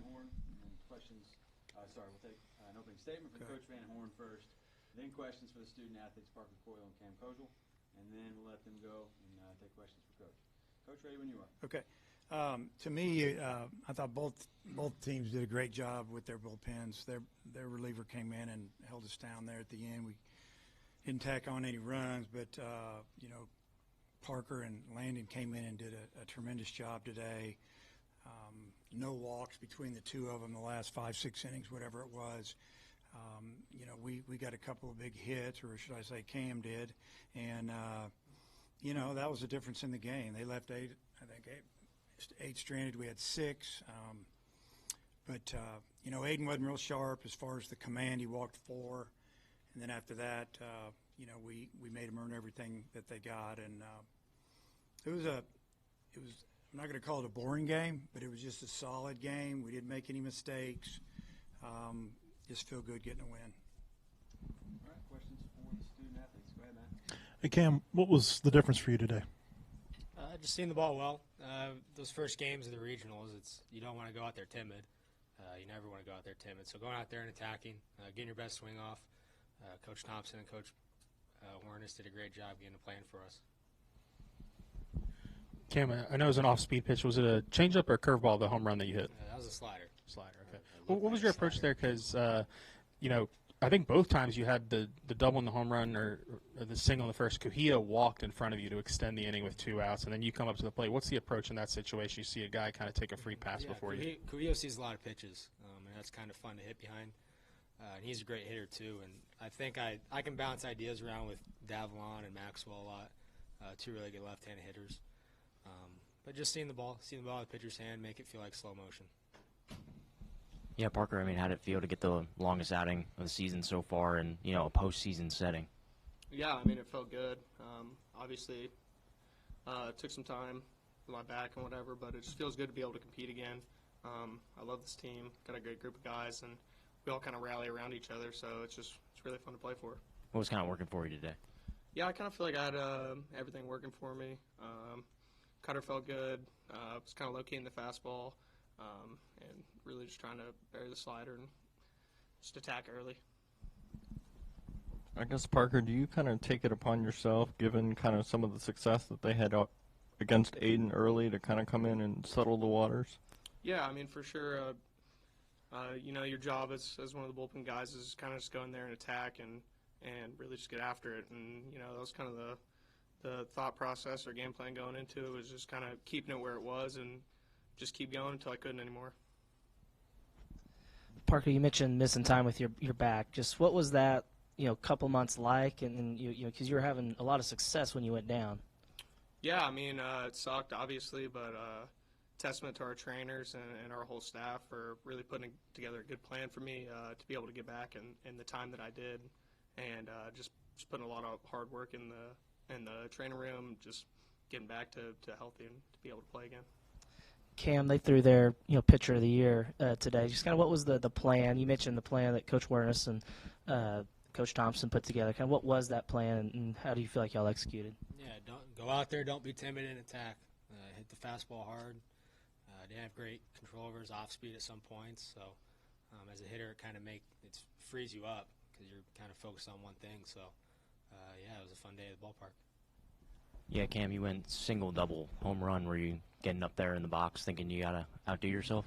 Van Horn, and then questions. We'll take an opening statement from Coach Van Horn first, then questions for the student athletes, Parker Coyle and Cam Kozel, and then we'll let them go and take questions for Coach. Coach, ready when you are. Okay. To me, I thought both teams did a great job with their bullpens. Their reliever came in and held us down there at the end. We didn't tack on any runs, but Parker and Landon came in and did a tremendous job today. No walks between the two of them the last 5-6 innings, whatever it was. We got a couple of big hits, or should I say Cam did, and that was the difference in the game. They left eight stranded. We had 6. But Aiden wasn't real sharp as far as the command. He walked 4. And then after that, we made them earn everything that they got. And it was I'm not going to call it a boring game, but it was just a solid game. We didn't make any mistakes. Just feel good getting a win. All right, questions for the student athletes. Go ahead, Matt. Hey, Cam, what was the difference for you today? Just seeing the ball well. Those first games of the regionals, you don't want to go out there timid. You never want to go out there timid. So going out there and attacking, getting your best swing off. Coach Thompson and Coach Warnes did a great job getting a plan for us. Cam, I know it was an off-speed pitch. Was it a changeup or a curveball, the home run that you hit? That was a slider. Slider, okay. What was your approach there? Because, I think both times you had the double in the home run or the single in the first. Kuhia walked in front of you to extend the inning with 2 outs, and then you come up to the plate. What's the approach in that situation? You see a guy kind of take a free pass before you. Kuhia sees a lot of pitches, and that's kind of fun to hit behind. And he's a great hitter, too. And I think I can bounce ideas around with Davalon and Maxwell a lot, 2 really good left-handed hitters. But just seeing the ball in the pitcher's hand, make it feel like slow motion. Yeah, Parker, how did it feel to get the longest outing of the season so far in, a postseason setting? Yeah, it felt good. Obviously, it took some time with my back and whatever, but it just feels good to be able to compete again. I love this team. Got a great group of guys, and we all kind of rally around each other, so it's really fun to play for. What was kind of working for you today? Yeah, I kind of feel like I had everything working for me. Cutter felt good. Was kind of low-key in the fastball, and really just trying to bury the slider and just attack early. I guess, Parker, do you kind of take it upon yourself, given kind of some of the success that they had against Aiden early, to kind of come in and settle the waters? Yeah, for sure. Your job as one of the bullpen guys is kind of just go in there and attack and really just get after it. And, that was kind of the thought process or game plan going into it, was just kind of keeping it where it was and just keep going until I couldn't anymore. Parker, you mentioned missing time with your back. Just what was that, couple months like? And because you were having a lot of success when you went down. Yeah, it sucked, obviously, but testament to our trainers and our whole staff for really putting together a good plan for me to be able to get back in the time that I did, and just putting a lot of hard work in the training room, just getting back to healthy and to be able to play again. Cam, they threw their pitcher of the year today. Just kind of what was the plan? You mentioned the plan that Coach Warnes and Coach Thompson put together. Kind of what was that plan, and how do you feel like y'all executed? Yeah, don't go out there, don't be timid in attack. Hit the fastball hard. Didn't have great control over his off speed at some points. So as a hitter, it frees you up because you're kind of focused on one thing. So it was a fun day at the ballpark. Yeah, Cam, you went single, double, home run. Were you getting up there in the box thinking you got to outdo yourself?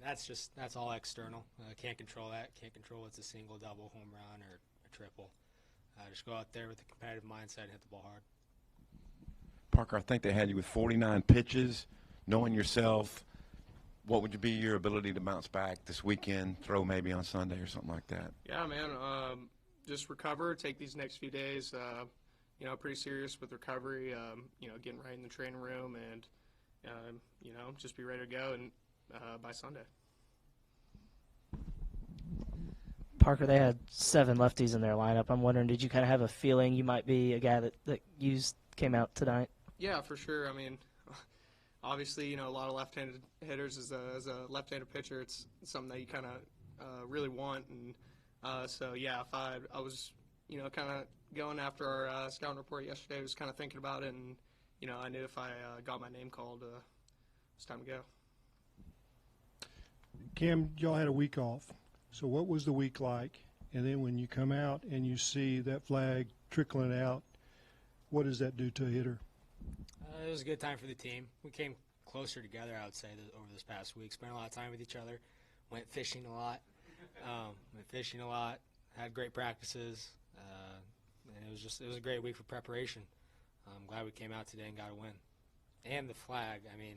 That's all external. Can't control that. Can't control it's a single, double, home run, or a triple. Just go out there with a competitive mindset and hit the ball hard. Parker, I think they had you with 49 pitches. Knowing yourself, what would be your ability to bounce back this weekend, throw maybe on Sunday or something like that? Yeah, man, just recover, take these next few days, pretty serious with recovery, getting right in the training room and, just be ready to go and by Sunday. Parker, they had 7 lefties in their lineup. I'm wondering, did you kind of have a feeling you might be a guy that came out tonight? Yeah, for sure. Obviously, a lot of left-handed hitters as a left-handed pitcher. It's something that you kind of really want. And if I was, kind of going after our scouting report yesterday, I was kind of thinking about it, and, I knew if I got my name called, it's time to go. Cam, y'all had a week off. So what was the week like? And then when you come out and you see that flag trickling out, what does that do to a hitter? It was a good time for the team. We came closer together, I would say, over this past week. Spent a lot of time with each other. Went fishing a lot. Had great practices. And it was a great week for preparation. I'm glad we came out today and got a win. And the flag, I mean,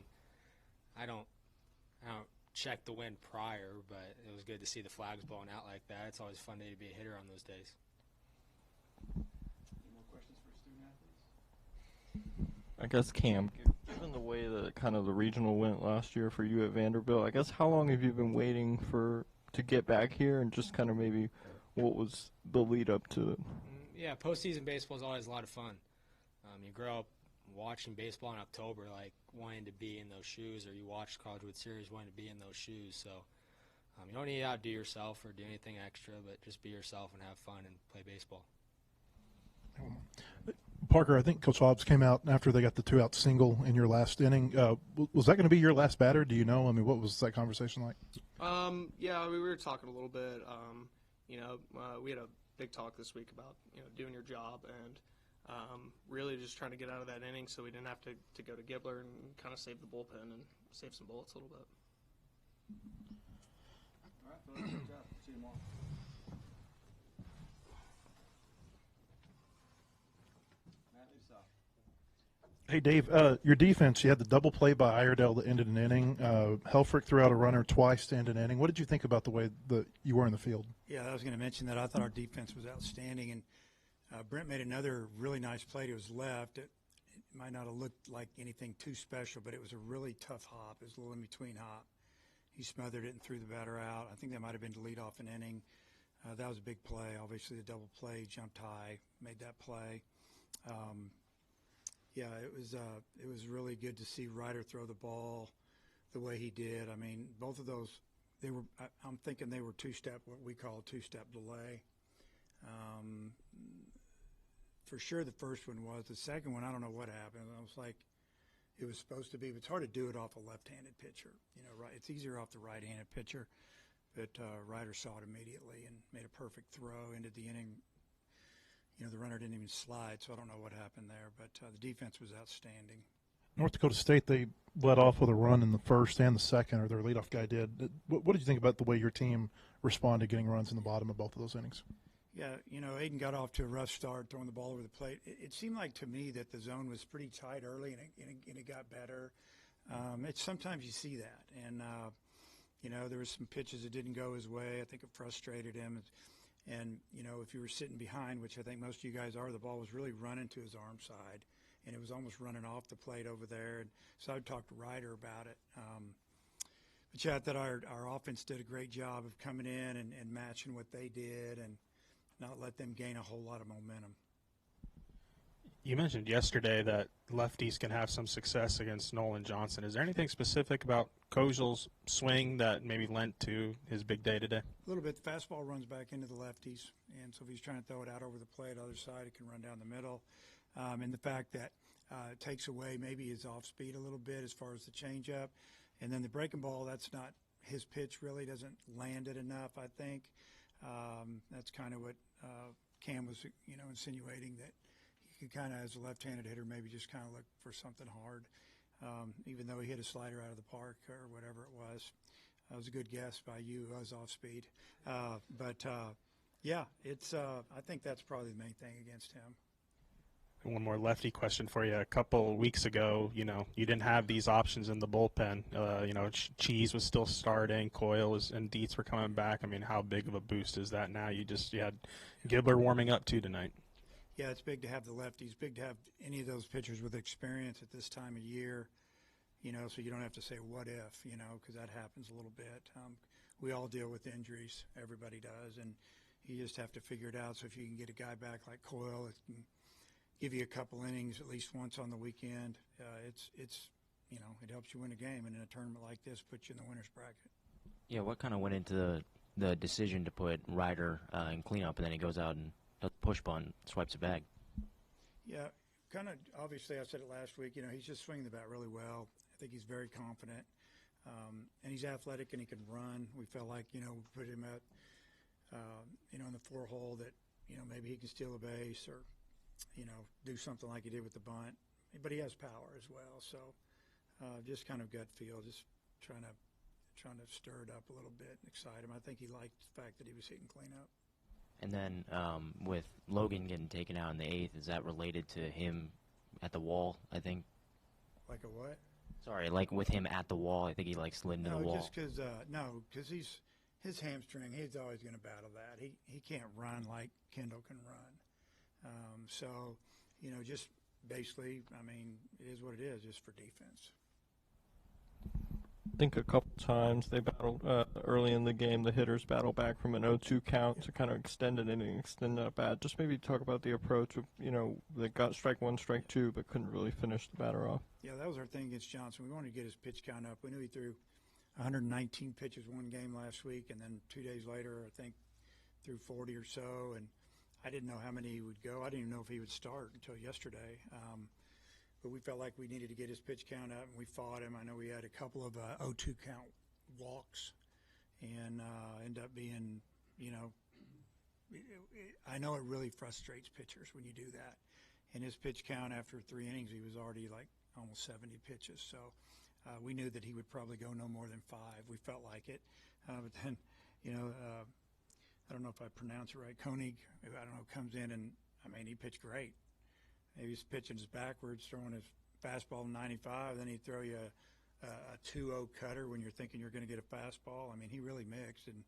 I don't check the wind prior, but it was good to see the flags blowing out like that. It's always fun day to be a hitter on those days. Any more questions for student athletes? I guess, Cam, given the way that kind of the regional went last year for you at Vanderbilt, I guess how long have you been waiting to get back here, and just kind of maybe what was the lead up to it? Yeah, postseason baseball is always a lot of fun. You grow up watching baseball in October, like wanting to be in those shoes, or you watch College World Series wanting to be in those shoes. So you don't need to outdo yourself or do anything extra, but just be yourself and have fun and play baseball. Parker, I think Coach Hobbs came out after they got the 2-out single in your last inning. Was that going to be your last batter? Do you know? I mean, what was that conversation like? Yeah, we were talking a little bit. We had a big talk this week about doing your job and really just trying to get out of that inning so we didn't have to go to Gibbler and kind of save the bullpen and save some bullets a little bit. All right, Phil, good job. See you tomorrow. Matt, lead us off. Hey, Dave, your defense, you had the double play by Iredell that ended an inning. Helfrich threw out a runner twice to end an inning. What did you think about the way that you were in the field? Yeah, I was going to mention that. I thought our defense was outstanding, and Brent made another really nice play to his left. It might not have looked like anything too special, but it was a really tough hop. It was a little in-between hop. He smothered it and threw the batter out. I think that might have been to lead off an inning. That was a big play. Obviously, the double play, jumped high, made that play. Yeah, it was really good to see Ryder throw the ball the way he did. I mean, both of those, I'm thinking they were two-step, what we call a two-step delay. For sure the first one was. The second one, I don't know what happened. I was like, it was supposed to be. But it's hard to do it off a left-handed pitcher. Right? It's easier off the right-handed pitcher. But Ryder saw it immediately and made a perfect throw into the inning. The runner didn't even slide, so I don't know what happened there. But the defense was outstanding. North Dakota State, they led off with a run in the first and the second, or their leadoff guy did. What did you think about the way your team responded, getting runs in the bottom of both of those innings? Yeah, Aiden got off to a rough start, throwing the ball over the plate. It seemed like to me that the zone was pretty tight early, and it got better. Sometimes you see that, and there was some pitches that didn't go his way. I think it frustrated him, and if you were sitting behind, which I think most of you guys are, the ball was really running to his arm side, and it was almost running off the plate over there. And so I talked to Ryder about it. But yeah, I thought our offense did a great job of coming in and matching what they did, and not let them gain a whole lot of momentum. You mentioned yesterday that lefties can have some success against Nolan Johnson. Is there anything specific about Kozel's swing that maybe lent to his big day today? A little bit. The fastball runs back into the lefties, and so if he's trying to throw it out over the plate, other side, it can run down the middle. And the fact that it takes away maybe his off speed a little bit as far as the changeup. And then the breaking ball, that's not his pitch, really doesn't land it enough, I think. That's kind of what Cam was, insinuating, that he could kind of, as a left-handed hitter, maybe just kind of look for something hard, even though he hit a slider out of the park or whatever it was. That was a good guess by you. It was off speed. Yeah, I think that's probably the main thing against him. One more lefty question for you. A couple weeks ago, you didn't have these options in the bullpen. Cheese was still starting, Coyle and Dietz were coming back. I mean, how big of a boost is that now? You had Gibbler warming up too tonight. Yeah, it's big to have the lefties, big to have any of those pitchers with experience at this time of year, so you don't have to say what if, because that happens a little bit. We all deal with injuries. Everybody does, and you just have to figure it out. So if you can get a guy back like Coyle, it can give you a couple innings at least once on the weekend. It helps you win a game, and in a tournament like this, puts you in the winner's bracket. Yeah, what kind of went into the decision to put Ryder in cleanup, and then he goes out and does the push bunt, swipes it back? Yeah, kind of. Obviously, I said it last week. He's just swinging the bat really well. I think he's very confident. And he's athletic and he can run. We felt like, we put him at, in the 4-hole that, maybe he can steal a base or, do something like he did with the bunt. But he has power as well. So just kind of gut feel, just trying to stir it up a little bit and excite him. I think he liked the fact that he was hitting cleanup. And then with Logan getting taken out in the 8th, is that related to him at the wall, I think? Like a what? Sorry, like with him at the wall, I think he slid into the wall. Just because his hamstring, he's always going to battle that. He can't run like Kendall can run. So, just basically, it is what it is, just for defense. I think a couple times they battled early in the game. The hitters battled back from an 0-2 count to kind of extend an inning, extend that bat. Just maybe talk about the approach of, they got strike 1, strike 2, but couldn't really finish the batter off. Yeah, that was our thing against Johnson. We wanted to get his pitch count up. We knew he threw 119 pitches one game last week, and then 2 days later, I think, threw 40 or so. And I didn't know how many he would go. I didn't even know if he would start until yesterday. But we felt like we needed to get his pitch count up, and we fought him. I know we had a couple of 0-2 count walks, and end up being, I know it really frustrates pitchers when you do that. And his pitch count after 3 innings, he was already like almost 70 pitches. So we knew that he would probably go no more than 5. We felt like it. But then, I don't know if I pronounce it right, Koenig, comes in and, he pitched great. Maybe he's pitching his backwards, throwing his fastball 95, then he'd throw you a 2-0 cutter when you're thinking you're going to get a fastball. He really mixed, and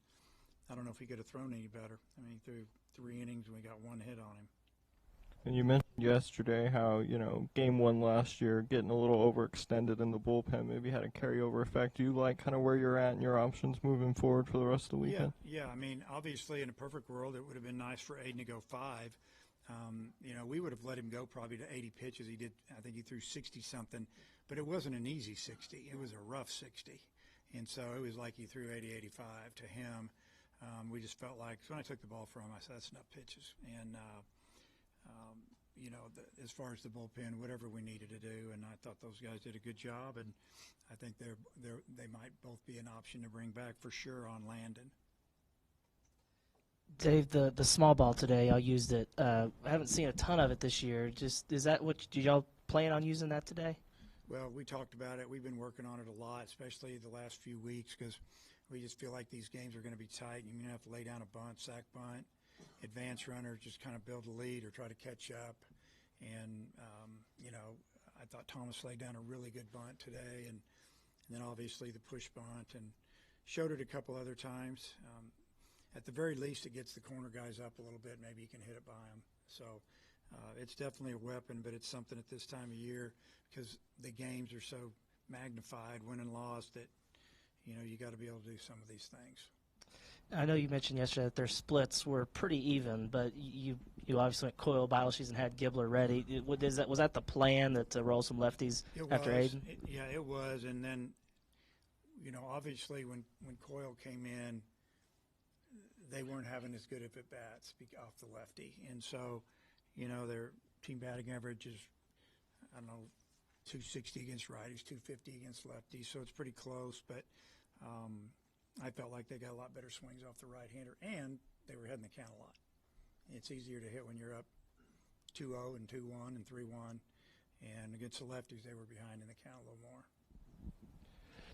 I don't know if he could have thrown any better. He threw 3 innings and we got 1 hit on him. And you mentioned yesterday how, game 1 last year, getting a little overextended in the bullpen maybe had a carryover effect. Do you like kind of where you're at and your options moving forward for the rest of the weekend? Yeah. Obviously in a perfect world, it would have been nice for Aiden to go 5. We would have let him go probably to 80 pitches. He did, I think he threw 60-something, but it wasn't an easy 60. It was a rough 60. And so it was like he threw 80, 85 to him. We just felt like, so when I took the ball from him, I said, that's enough pitches. And, as far as the bullpen, whatever we needed to do, and I thought those guys did a good job, and I think they might both be an option to bring back for sure on Landon. Dave, the small ball today, y'all used it. I haven't seen a ton of it this year. Is that what y'all plan on using that today? Well, we talked about it. We've been working on it a lot, especially the last few weeks, because we just feel like these games are going to be tight. You're going to have to lay down a bunt, sack bunt, advance runner, just kind of build a lead or try to catch up. And, I thought Thomas laid down a really good bunt today, and then obviously the push bunt, and showed it a couple other times. At the very least, it gets the corner guys up a little bit. Maybe you can hit it by them. So it's definitely a weapon, but it's something at this time of year because the games are so magnified, win and loss, that, you got to be able to do some of these things. I know you mentioned yesterday that their splits were pretty even, but you obviously went Coyle, Bileshes, and had Gibbler ready. Was that the plan, to roll some lefties after Aiden? It was. And then, obviously when Coyle came in, they weren't having as good of at-bats off the lefty. And so, their team batting average is, 260 against righties, 250 against lefties. So it's pretty close. But I felt like they got a lot better swings off the right-hander, and they were heading the count a lot. It's easier to hit when you're up 2-0 and 2-1 and 3-1. And against the lefties, they were behind in the count a little more.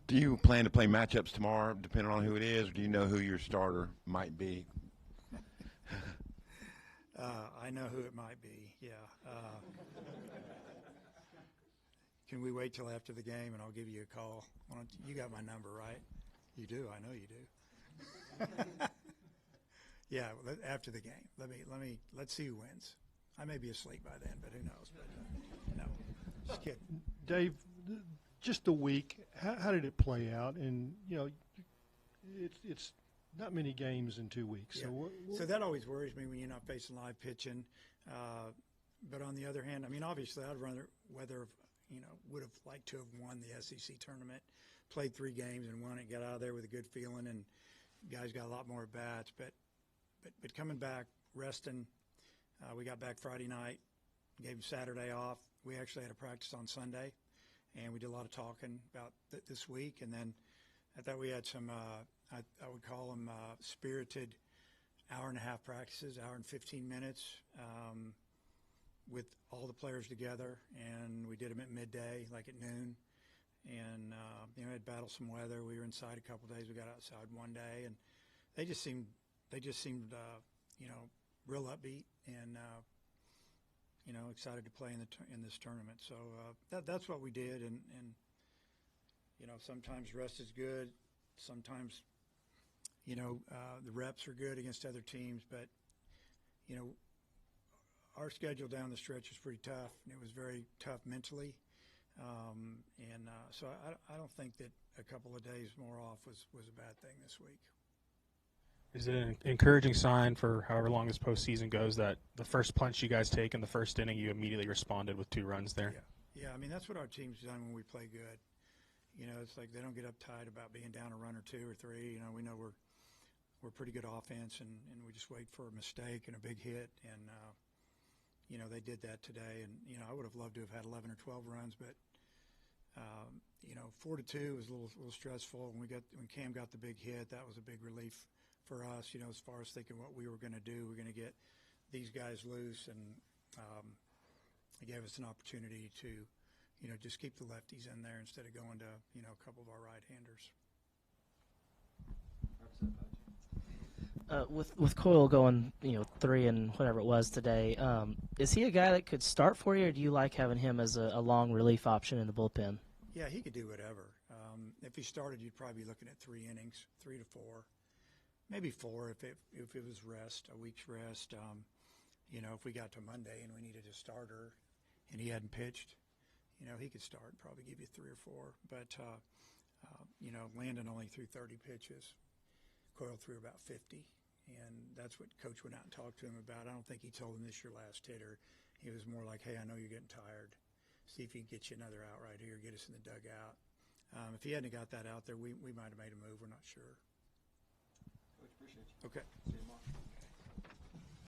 Do you plan to play matchups tomorrow, depending on who it is, or do you know who your starter might be? I know who it might be, yeah. Can we wait till after the game, and I'll give you a call? You got my number, right? You do. I know you do. Yeah, after the game. Let's see who wins. I may be asleep by then, but who knows? But no, just kidding. Dave, just a week, how did it play out? And, it's not many games in 2 weeks. Yeah. So that always worries me when you're not facing live pitching. But on the other hand, obviously I'd rather would have liked to have won the SEC tournament, played 3 games and won it, got out of there with a good feeling, and guys got a lot more at-bats. But coming back, resting, we got back Friday night, gave them Saturday off. We actually had a practice on Sunday. And we did a lot of talking about this week, and then I thought we had some, I would call them spirited hour-and-a-half practices, hour and 15 minutes, with all the players together, and we did them at midday, like at noon. And had battled some weather. We were inside a couple days. We got outside one day, and they just seemed real upbeat and excited to play in this tournament. So that's what we did, and sometimes rest is good. Sometimes the reps are good against other teams, but our schedule down the stretch was pretty tough, and it was very tough mentally. So I don't think that a couple of days more off was a bad thing this week. Is it an encouraging sign for however long this postseason goes that the first punch you guys take in the first inning, you immediately responded with 2 runs there? Yeah. I mean, that's what our team's done when we play good. It's like they don't get uptight about being down a run or 2 or 3. We know we're pretty good offense, and we just wait for a mistake and a big hit. And they did that today. And I would have loved to have had 11 or 12 runs, but 4-2 was a little stressful. When Cam got the big hit, that was a big relief for us. As far as thinking what we were going to do, we're going to get these guys loose, and it gave us an opportunity to just keep the lefties in there instead of going to a couple of our right-handers. With Coyle going 3 and whatever it was today, is he a guy that could start for you, or do you like having him as a long relief option in the bullpen? Yeah, he could do whatever. If he started, you'd probably be looking at 3 innings, 3 to 4, maybe 4 if it was rest, a week's rest. If we got to Monday and we needed a starter and he hadn't pitched, he could start, probably give you 3 or 4. But Landon only threw 30 pitches. Coyle threw about 50, and that's what Coach went out and talked to him about. I don't think he told him this is your last hitter. He was more like, hey, I know you're getting tired. See if he can get you another out right here, get us in the dugout. If he hadn't got that out there, we might have made a move. We're not sure. Coach, appreciate you. Okay. See you tomorrow.